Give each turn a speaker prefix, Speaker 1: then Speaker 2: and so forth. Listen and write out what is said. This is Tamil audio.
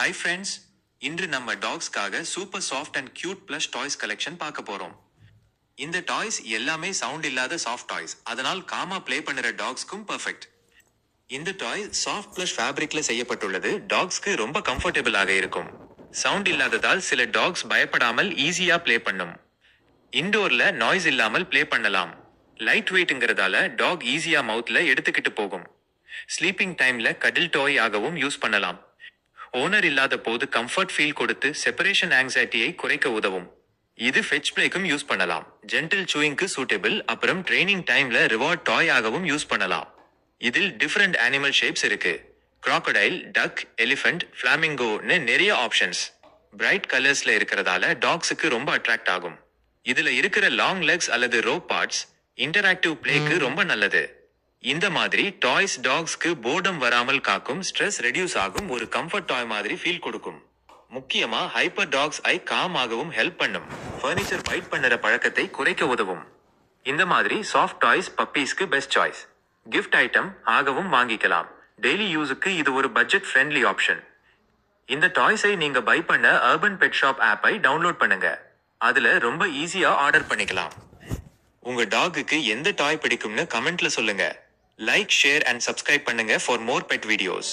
Speaker 1: Hi friends, இன்று நம்ம டாக்ஸ்க்காக super soft and cute plush toys collection பார்க்க போறோம். இந்த டாய்ஸ் எல்லாமே சவுண்ட் இல்லாத சாஃப்ட் டாய்ஸ், அதனால் காமா ப்ளே பண்ணுற டாக்ஸ்க்கும் பெர்ஃபெக்ட். இந்த டாய் சாஃப்ட் பிளஷ் ஃபேப்ரிக்ல செய்யப்பட்டுள்ளது, டாக்ஸ்க்கு ரொம்ப கம்ஃபர்டபுளாக இருக்கும். சவுண்ட் இல்லாததால் சில டாக்ஸ் பயப்படாமல் ஈஸியா ப்ளே பண்ணும். இன்டோர்ல நாய்ஸ் இல்லாமல் ப்ளே பண்ணலாம். லைட் வெயிட்ங்கிறதால டாக் ஈஸியா மவுத்ல எடுத்துக்கிட்டு போகும். ஸ்லீப்பிங் டைம்ல கடல் டாய் ஆகவும் யூஸ் பண்ணலாம். ஓனர் இல்லாத போது கம்ஃபர்ட் ஃபீல் கொடுத்து செப்பரேஷன் ஆங்ஸைட்டியை குறைக்க உதவும். இது ஃபெட்ச் பிளேக்கும் யூஸ் பண்ணலாம். ஜென்டில் சூயிங்க்கு சூட்டபிள். அப்புறம் ட்ரைனிங் டைம்ல ரிவார்ட் டாய் ஆகவும் யூஸ் பண்ணலாம். இதில் டிஃபரெண்ட் அனிமல் ஷேப்ஸ் இருக்கு. கிராக்கடைல், டக், எலிஃபென்ட், ஃபிளாமிங்கோன்னு நிறைய ஆப்ஷன்ஸ். பிரைட் கலர்ஸ்ல இருக்கிறதால டாக்ஸுக்கு ரொம்ப அட்ராக்ட் ஆகும். இதுல இருக்கிற லாங் லெக்ஸ் அல்லது ரோப் பார்ட்ஸ் இன்டராக்டிவ் பிளேக்கு ரொம்ப நல்லது. இந்த மாதிரி டாய்ஸ் டாக்ஸ்க்கு போர்டம் வராமல் காக்கும், ஸ்ட்ரெஸ் ரெடியூஸ் ஆகும், ஒரு கம்ஃபர்ட் டாய் மாதிரி ஃபீல் கொடுக்கும். முக்கியமா ஹைப்பர் டாக்ஸ் ஐ காம் ஆகவும் ஹெல்ப் பண்ணும். ஃபர்னிச்சர் பைட் பண்ணுற பழக்கத்தை குறைக்க உதவும். இந்த மாதிரி சாஃப்ட் டாய்ஸ் பப்பீஸ்க்கு பெஸ்ட் சாய்ஸ். கிஃப்ட் ஐட்டம் ஆகவும் வாங்கிக்கலாம். டெய்லி யூஸுக்கு இது ஒரு பட்ஜெட் ஃப்ரெண்ட்லி ஆப்ஷன். இந்த டாய்ஸை நீங்க பை பண்ண அர்பன் பெட் ஷாப் ஆப்பை டவுன்லோட் பண்ணுங்க. அதுல ரொம்ப ஈஸியா ஆர்டர் பண்ணிக்கலாம். உங்க டாகுக்கு எந்த டாய் பிடிக்கும்னு கமெண்ட்ல சொல்லுங்க. லைக், ஷேர் அண்ட் சப்ஸ்கிரைப் பண்ணுங்க ஃபார் மோர் பெட் வீடியோஸ்.